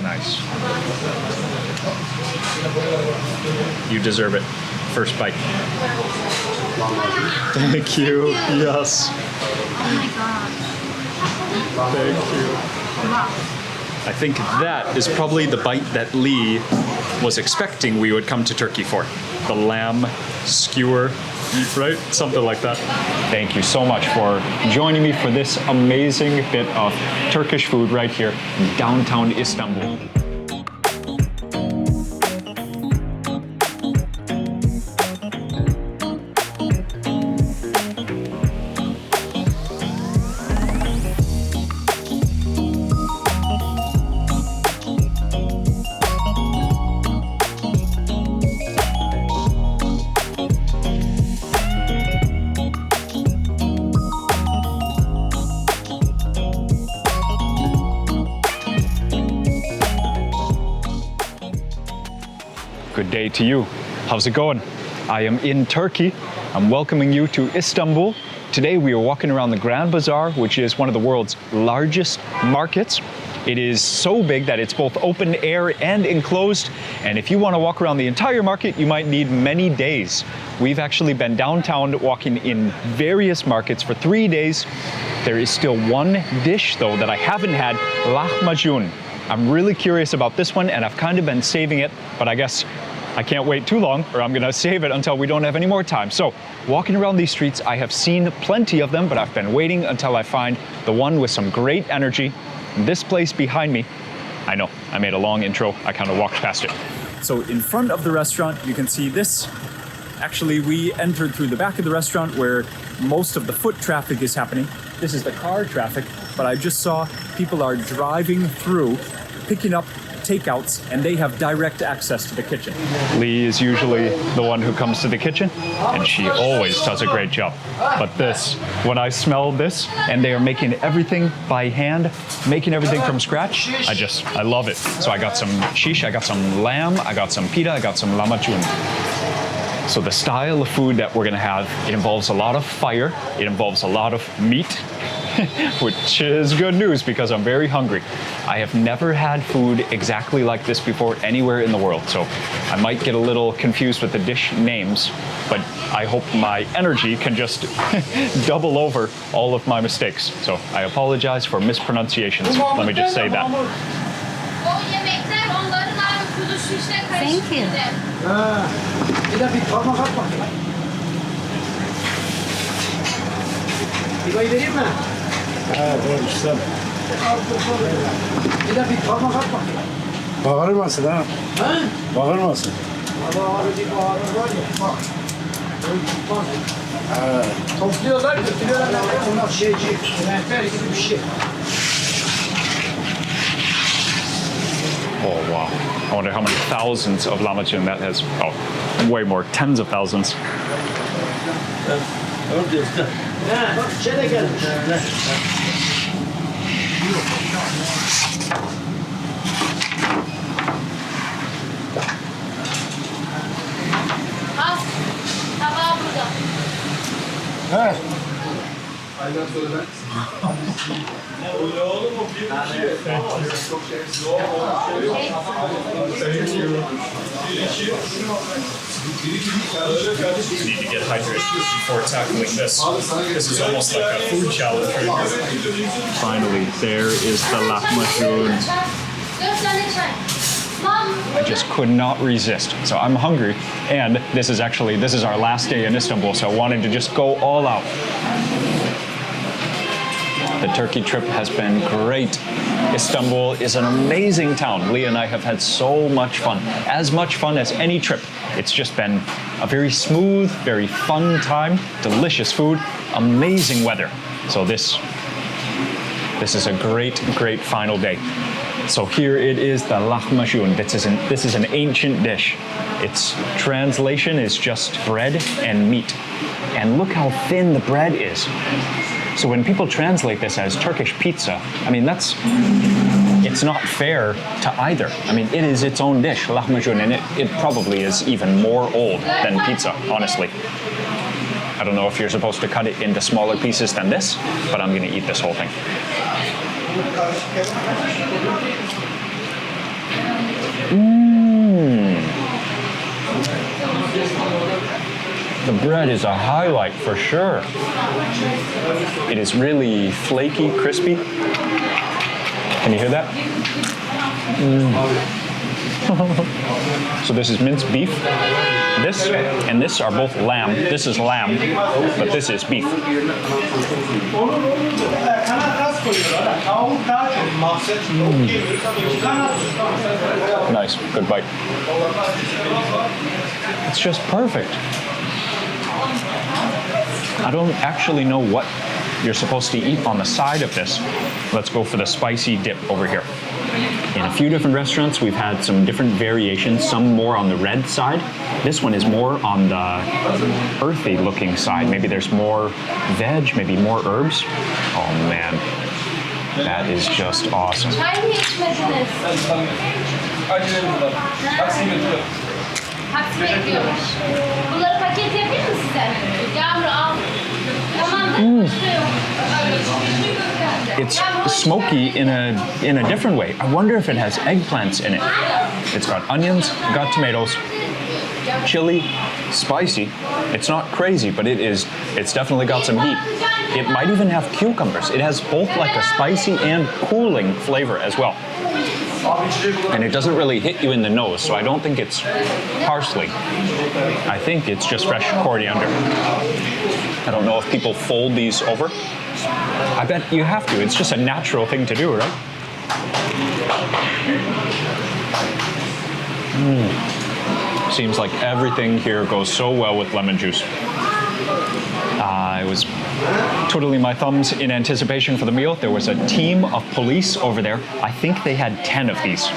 Nice. You deserve it. First bite. Thank you. Yes. Oh my god. Thank you. Wow. I think that is probably the bite that Lee was expecting we would come to Turkey for. The lamb skewer, right? Something like that. Thank you so much for joining me for this amazing bit of Turkish food right here in downtown Istanbul. Good day to you. How's it going? I am in Turkey. I'm welcoming you to Istanbul. Today we are walking around the Grand Bazaar, which is one of the world's largest markets. It is so big that it's both open air and enclosed. And if you want to walk around the entire market, you might need many days. We've actually been downtown walking in various markets for 3 days. There is still one dish though that I haven't had, Lahmacun. I'm really curious about this one and I've kind of been saving it, but I guess I can't wait too long or I'm gonna save it until we don't have any more time. So walking around these streets, I have seen plenty of them, but I've been waiting until I find the one with some great energy. This place behind me, I know, I made a long intro, I kind of walked past it. So in front of the restaurant, you can see this. Actually, we entered through the back of the restaurant where most of the foot traffic is happening. This is the car traffic, but I just saw people are driving through, picking up takeouts, and they have direct access to the kitchen. Lee is usually the one who comes to the kitchen, and she always does a great job. But this, when I smell this, and they are making everything by hand, making everything from scratch, I love it. So I got some shish, I got some lamb, I got some pita, I got some lahmacun. So the style of food that we're gonna have, it involves a lot of fire, it involves a lot of meat, which is good news because I'm very hungry. I have never had food exactly like this before anywhere in the world, so I might get a little confused with the dish names, but I hope my energy can just double over all of my mistakes. So I apologize for mispronunciations. Let me just say that. Thank you. Bir de bir parmak at bakayım. Pilayı vereyim mi? Doğru işte. Bir de bir parmak at bakayım. Bağırmasın ha. Ha? Bağırmasın. Bağırır bir bağırır var ya. Bak. Topluyorlar, götürüyorlar. Onlar şeyci, rehber gibi bir şey. Oh, wow. I wonder how many thousands of lahmacun that has. Oh, way more, tens of thousands. Bak içe de gelmiş. Al. Tabağı burada. Evet. Aydan sonra ben. You need to get hydrated before tackling this. This is almost like a food challenge. Finally, there is the lahmacun. 4 tane çay. I just could not resist. So I'm hungry, and this is our last day in Istanbul, so I wanted to just go all out. The Turkey trip has been great. Istanbul is an amazing town. Leah and I have had so much fun as any trip. It's just been a very smooth, very fun time, delicious food, amazing weather. So this is a great final day. So here it is, the lahmacun. This is an ancient dish. Its translation is just bread and meat. And look how thin the bread is. So when people translate this as Turkish pizza, I mean, it's not fair to either. I mean, it is its own dish, lahmacun, and it probably is even more old than pizza, honestly. I don't know if you're supposed to cut it into smaller pieces than this, but I'm gonna eat this whole thing. The bread is a highlight for sure. It is really flaky, crispy. Can you hear that? So this is minced beef. This and this are both lamb. This is lamb, but this is beef. Nice, good bite. It's just perfect. I don't actually know what you're supposed to eat on the side of this. Let's go for the spicy dip over here. In a few different restaurants, we've had some different variations, some more on the red side. This one is more on the earthy looking side. Maybe there's more veg, maybe more herbs. Oh man, that is just awesome. Çay mı içmediniz? Taksi bekliyormuş. Bunları paket yapayım mı size? Yağmur al. Tamam da It's smoky in a different way. I wonder if it has eggplants in it. It's got onions, got tomatoes, chili, spicy. It's not crazy, but it's definitely got some heat. It might even have cucumbers. It has both like a spicy and cooling flavor as well. And it doesn't really hit you in the nose, so I don't think it's parsley. I think it's just fresh coriander. I don't know if people fold these over. I bet you have to. It's just a natural thing to do, right? Seems like everything here goes so well with lemon juice. I was twiddling my thumbs in anticipation for the meal. There was a team of police over there. I think they had 10 of these.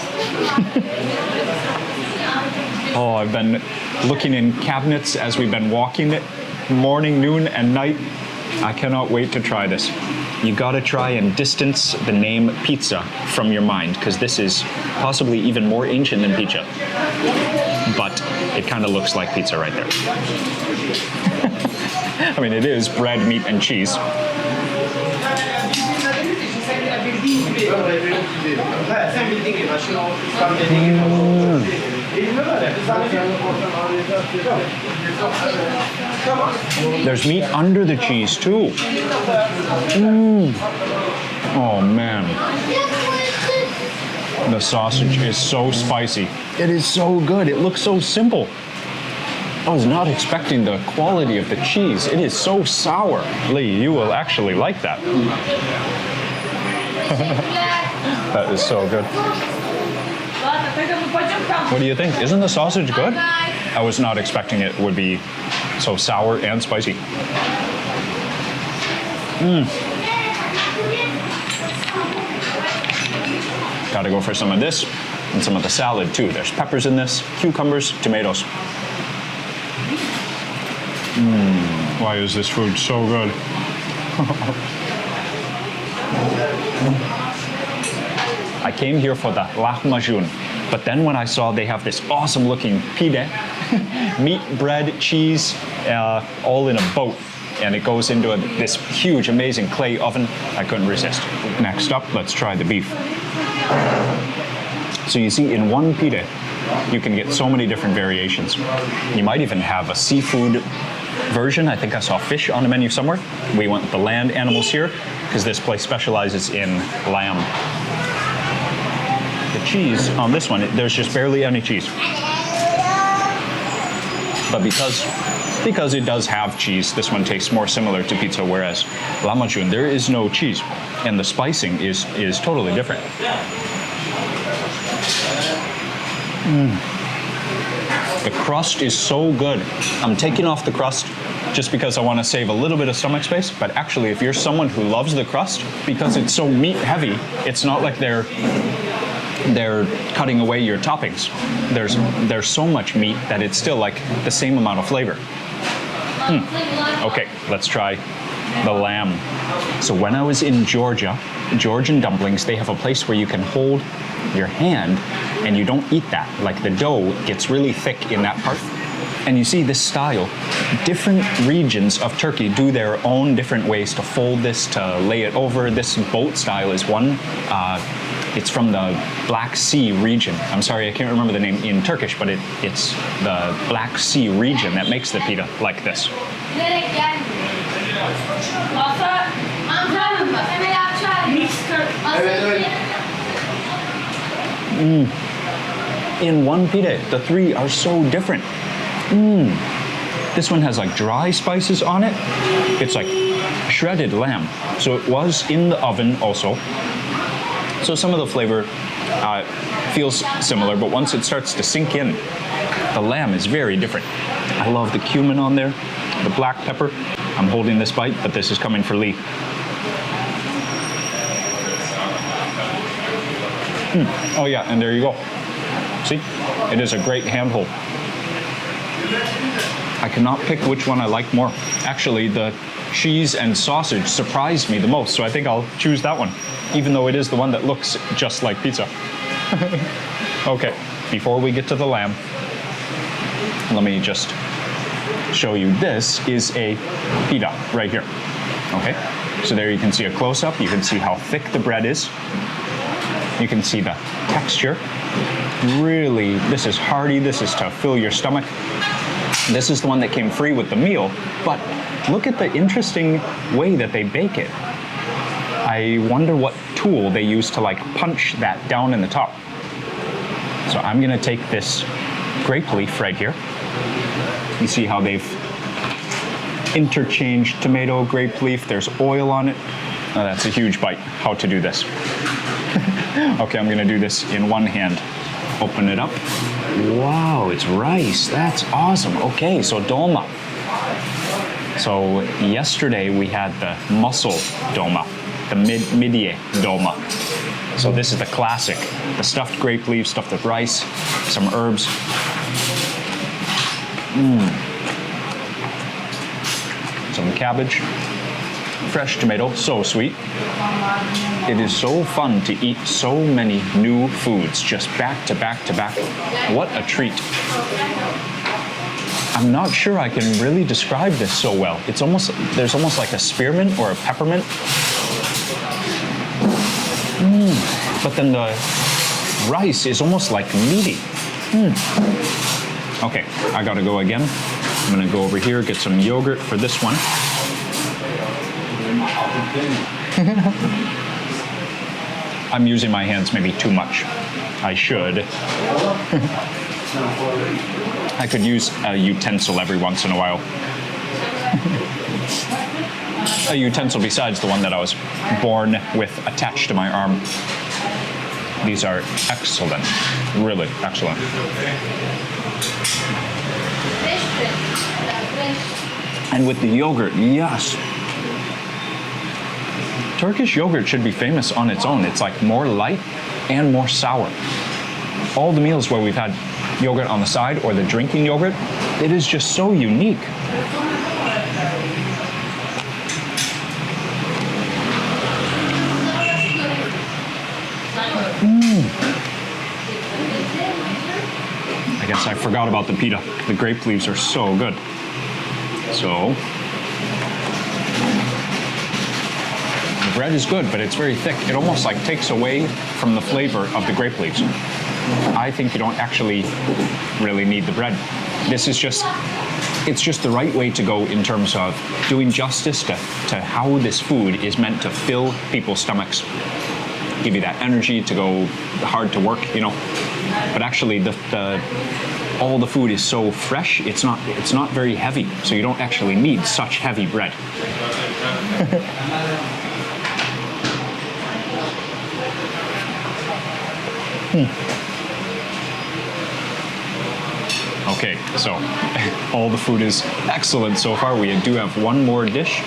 Oh, I've been looking in cabinets as we've been walking it, morning, noon, and night. I cannot wait to try this. You gotta try and distance the name pizza from your mind, because this is possibly even more ancient than pizza. But it kind of looks like pizza right there. I mean, it is bread, meat, and cheese. There's meat under the cheese too. Oh man. The sausage is so spicy. It is so good. It looks so simple. I was not expecting the quality of the cheese. It is so sour. Lee, you will actually like that. That is so good. What do you think? Isn't the sausage good? I was not expecting it would be so sour and spicy. Gotta go for some of this and some of the salad too. There's peppers in this, cucumbers, tomatoes. Why is this food so good? I came here for the Lahmacun, but then when I saw they have this awesome looking pide, meat, bread, cheese, all in a boat, and it goes into this huge, amazing clay oven, I couldn't resist. Next up, let's try the beef. So you see, in one pide, you can get so many different variations. You might even have a seafood version. I think I saw fish on the menu somewhere. We went with the land animals here because this place specializes in lamb. The cheese on this one, there's just barely any cheese. But because it does have cheese, this one tastes more similar to pizza, whereas Lahmacun, there is no cheese. And the spicing is totally different. The crust is so good. I'm taking off the crust just because I want to save a little bit of stomach space, but actually if you're someone who loves the crust, because it's so meat heavy, it's not like they're cutting away your toppings. There's so much meat that it's still like the same amount of flavor. Okay, let's try the lamb. So when I was in Georgia, Georgian dumplings, they have a place where you can hold your hand and you don't eat that. Like the dough gets really thick in that part. And you see this style, different regions of Turkey do their own different ways to fold this, to lay it over. This boat style is one. It's from the Black Sea region. I'm sorry, I can't remember the name in Turkish, but it's the Black Sea region that makes the pita like this. Bilerek gelmiyor. Masa amcanın bak hemen yapacağım. Mixer. Evet, evet. In one pita, the three are so different. This one has like dry spices on it. It's like shredded lamb. So it was in the oven also. So some of the flavor feels similar, but once it starts to sink in, the lamb is very different. I love the cumin on there, the black pepper. I'm holding this bite, but this is coming for Lee. Oh yeah, and there you go. See, it is a great handhold. I cannot pick which one I like more. Actually, the cheese and sausage surprised me the most, so I think I'll choose that one, even though it is the one that looks just like pizza. Okay, before we get to the lamb, let me just show you. This is a pita right here. Okay, so there you can see a close-up. You can see how thick the bread is. You can see the texture. Really, this is hearty. This is to fill your stomach. This is the one that came free with the meal, but look at the interesting way that they bake it. I wonder what tool they use to like punch that down in the top. So I'm gonna take this grape leaf right here. You see how they've interchanged tomato, grape leaf, there's oil on it. Oh, that's a huge bite. How to do this. Okay, I'm gonna do this in one hand. Open it up. Wow, it's rice. That's awesome. Okay, so dolma. So yesterday we had the mussel dolma, the midye dolma. So this is the classic, the stuffed grape leaves, stuffed with rice, some herbs. Some cabbage, fresh tomato, so sweet. It is so fun to eat so many new foods just back to back to back. What a treat. I'm not sure I can really describe this so well. It's almost, there's almost like a spearmint or a peppermint. But then the rice is almost like meaty. Okay, I gotta go again. I'm gonna go over here, get some yogurt for this one. I'm using my hands maybe too much. I should. I could use a utensil every once in a while. A utensil besides the one that I was born with attached to my arm. These are excellent, really excellent. And with the yogurt, yes. Turkish yogurt should be famous on its own. It's like more light and more sour. All the meals where we've had yogurt on the side or the drinking yogurt, it is just so unique. I guess I forgot about the pita. The grape leaves are so good. So, the bread is good, but it's very thick. It almost like takes away from the flavor of the grape leaves. I think you don't actually really need the bread. This is just, it's just the right way to go in terms of doing justice to how this food is meant to fill people's stomachs. Give you that energy to go hard to work, you know. But actually all the food is so fresh, it's not very heavy, so you don't actually need such heavy bread. Okay, so all the food is excellent so far. We do have one more dish,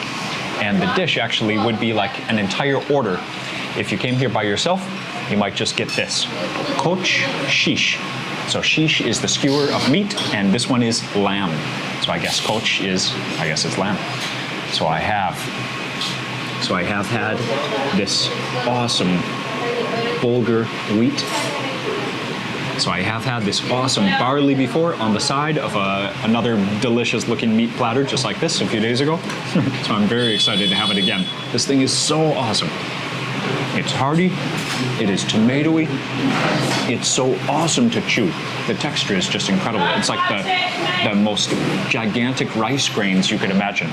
and the dish actually would be like an entire order. If you came here by yourself, you might just get this. Koç shish. So shish is the skewer of meat, and this one is lamb. So I guess koç is, I guess it's lamb. So I have had this awesome bulgur wheat. So I have had this awesome barley before on the side of another delicious looking meat platter just like this a few days ago. So I'm very excited to have it again. This thing is so awesome. It's hearty, It is tomatoey. It's so awesome to chew. The texture is just incredible. It's like the most gigantic rice grains you could imagine.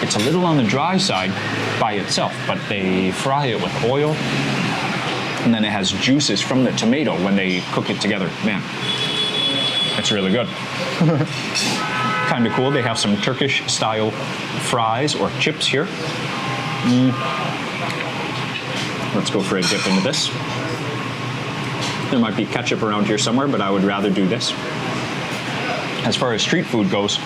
It's a little on the dry side by itself, but they fry it with oil, and then it has juices from the tomato when they cook it together. Man, it's really good. Kind of cool. They have some Turkish style fries or chips here. Let's go for a dip into this. There might be ketchup around here somewhere, but I would rather do this. As far as street food goes,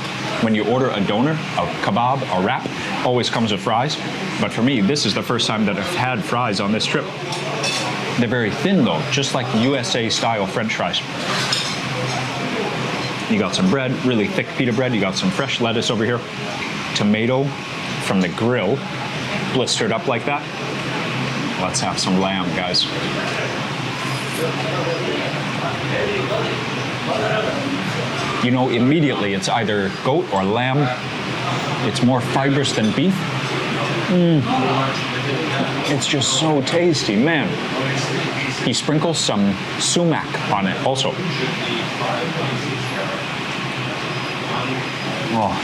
when you order a doner, a kebab, a wrap, always comes with fries. But for me, this is the first time that I've had fries on this trip. They're very thin though, just like USA style French fries. You got some bread, really thick pita bread. You got some fresh lettuce over here. Tomato from the grill, blistered up like that. Let's have some lamb, guys. You know, immediately it's either goat or lamb. It's more fibrous than beef. It's just so tasty, man. He sprinkles some sumac on it also. Oh.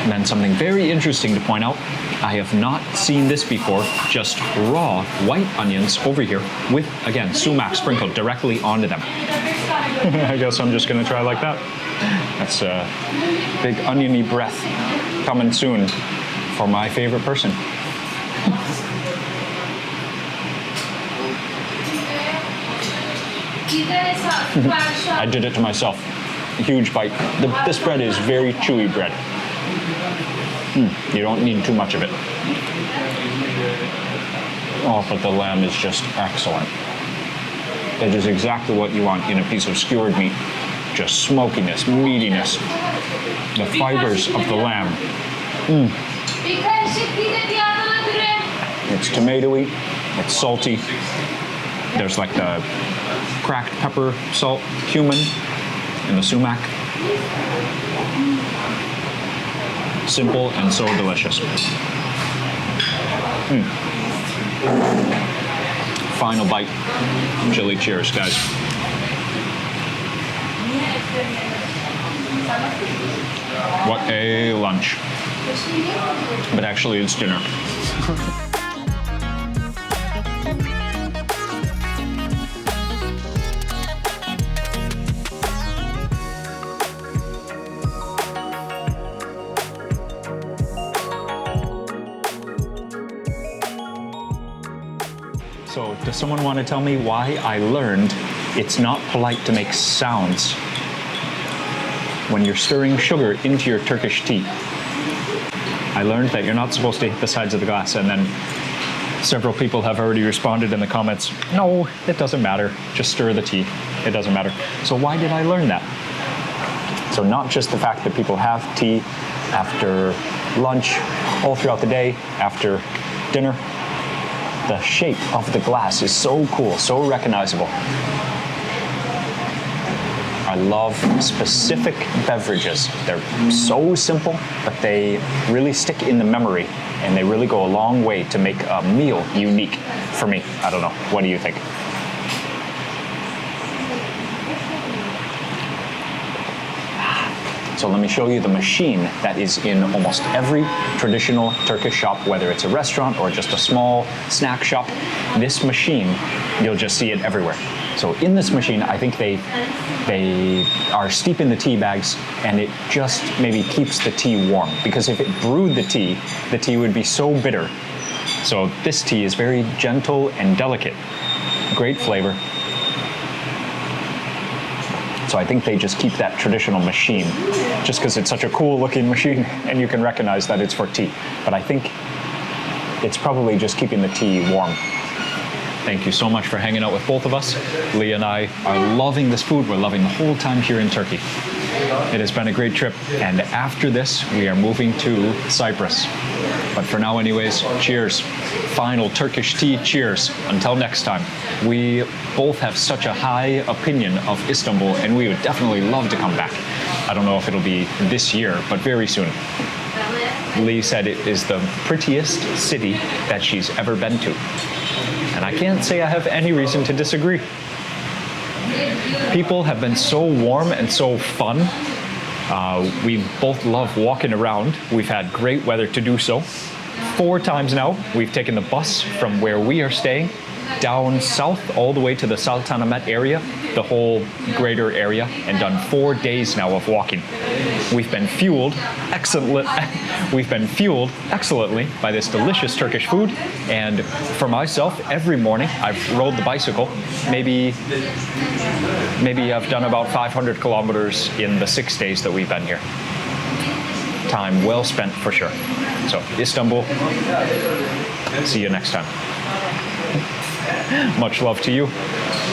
And then something very interesting to point out. I have not seen this before, just raw white onions over here with, again, sumac sprinkled directly onto them. I guess I'm just gonna try like that. That's a big oniony breath coming soon for my favorite person. I did it to myself. A huge bite. This bread is very chewy bread. You don't need too much of it. Oh, but the lamb is just excellent. It is exactly what you want in a piece of skewered meat. Just smokiness, meatiness, the fibers of the lamb. It's tomatoey, it's salty. There's like the cracked pepper, salt, cumin, and the sumac. Simple and so delicious. Final bite. Chili cheers, guys. What a lunch. But actually, it's dinner. So, does someone want to tell me why I learned it's not polite to make sounds when you're stirring sugar into your Turkish tea? I learned that you're not supposed to hit the sides of the glass, and then several people have already responded in the comments, no, it doesn't matter, just stir the tea, it doesn't matter. So why did I learn that? So not just the fact that people have tea after lunch, all throughout the day, after dinner, the shape of the glass is so cool, so recognizable. I love specific beverages. They're so simple, but they really stick in the memory, and they really go a long way to make a meal unique for me. I don't know. What do you think? So let me show you the machine that is in almost every traditional Turkish shop, whether it's a restaurant or just a small snack shop. This machine, you'll just see it everywhere. So in this machine, I think they are steeping the tea bags, and it just maybe keeps the tea warm. Because if it brewed the tea would be so bitter. So this tea is very gentle and delicate. Great flavor. So I think they just keep that traditional machine just because it's such a cool looking machine and you can recognize that it's for tea. But I think it's probably just keeping the tea warm. Thank you so much for hanging out with both of us. Leah and I are loving this food. We're loving the whole time here in Turkey. It has been a great trip, and after this, we are moving to Cyprus. But for now anyways, cheers. Final Turkish tea cheers. Until next time. We both have such a high opinion of Istanbul, and we would definitely love to come back. I don't know if it'll be this year, but very soon. Lee said it is the prettiest city that she's ever been to. And I can't say I have any reason to disagree. People have been so warm and so fun. We both love walking around. We've had great weather to do so. 4 times now, we've taken the bus from where we are staying down south all the way to the Sultanahmet area, the whole greater area, and done 4 days now of walking. We've been fueled excellently by this delicious Turkish food, and for myself, every morning I've rode the bicycle. Maybe I've done about 500 kilometers in the 6 days that we've been here. Time well spent for sure. So Istanbul, see you next time. Much love to you.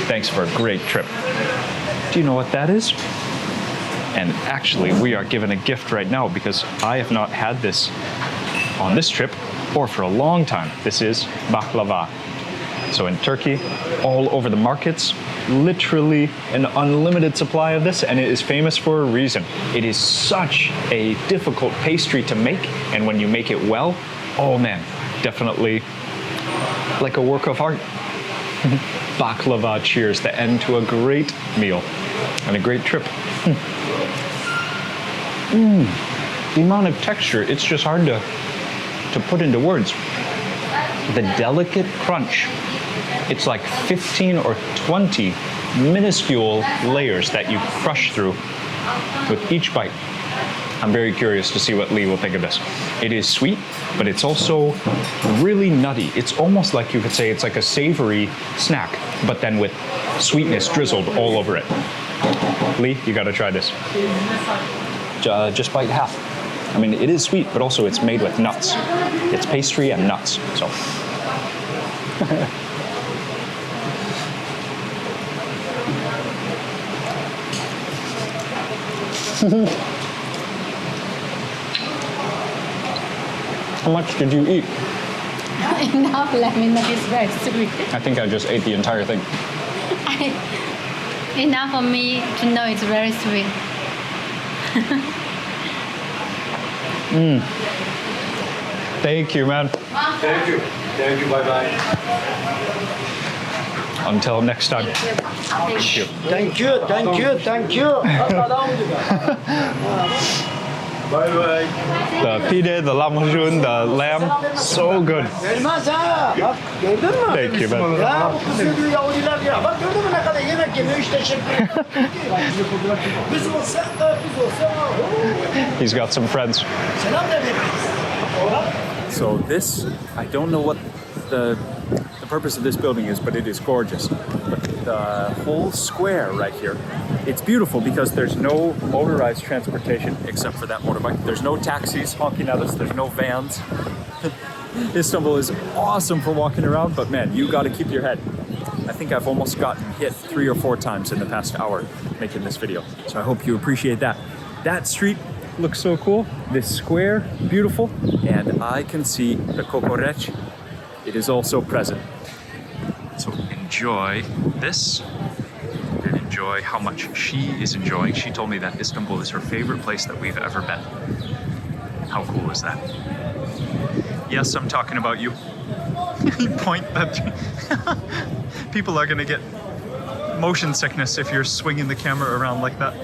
Thanks for a great trip. Do you know what that is? And actually, we are given a gift right now because I have not had this on this trip or for a long time. This is baklava. So in Turkey, all over the markets, literally an unlimited supply of this, and it is famous for a reason. It is such a difficult pastry to make, and when you make it well, oh man, definitely like a work of art. Baklava cheers the end to a great meal and a great trip. The amount of texture, it's just hard to put into words. The delicate crunch, it's like 15 or 20 minuscule layers that you crush through with each bite. I'm very curious to see what Lee will think of this. It is sweet, but it's also really nutty. It's almost like you could say it's like a savory snack, but then with sweetness drizzled all over it. Lee, you gotta try this. Just bite half. I mean, it is sweet, but also it's made with nuts. It's pastry and nuts, so. How much did you eat? Enough, let me know it's very sweet. I think I just ate the entire thing. Enough for me to know it's very sweet. Thank you, man. Thank you. Thank you. Bye-bye. Until next time. Thank you. Thank you. Thank you. Thank you. Bye-bye. The pide, the lahmacun, the lamb, so good. Vermez ha. Bak gördün mü? Thank you, man. Ya bu kız diyor Yahudiler ya. Bak gördün mü ne kadar yemek yemiyor işte şimdi. Biz olsa biz olsa. He's got some friends. Selam da verin. So this, I don't know what the purpose of this building is, but it is gorgeous. But the whole square right here, it's beautiful because there's no motorized transportation except for that motorbike. There's no taxis honking at us, there's no vans. Istanbul is awesome for walking around, but man, you gotta keep your head. I think I've almost gotten hit 3 or 4 times in the past hour making this video. So I hope you appreciate that. That street looks so cool. This square, beautiful. And I can see the kokoreç. It is also present. So enjoy this and enjoy how much she is enjoying. She told me that Istanbul is her favorite place that we've ever been. How cool is that? Yes, I'm talking about you. Point that people are gonna get motion sickness if you're swinging the camera around like that.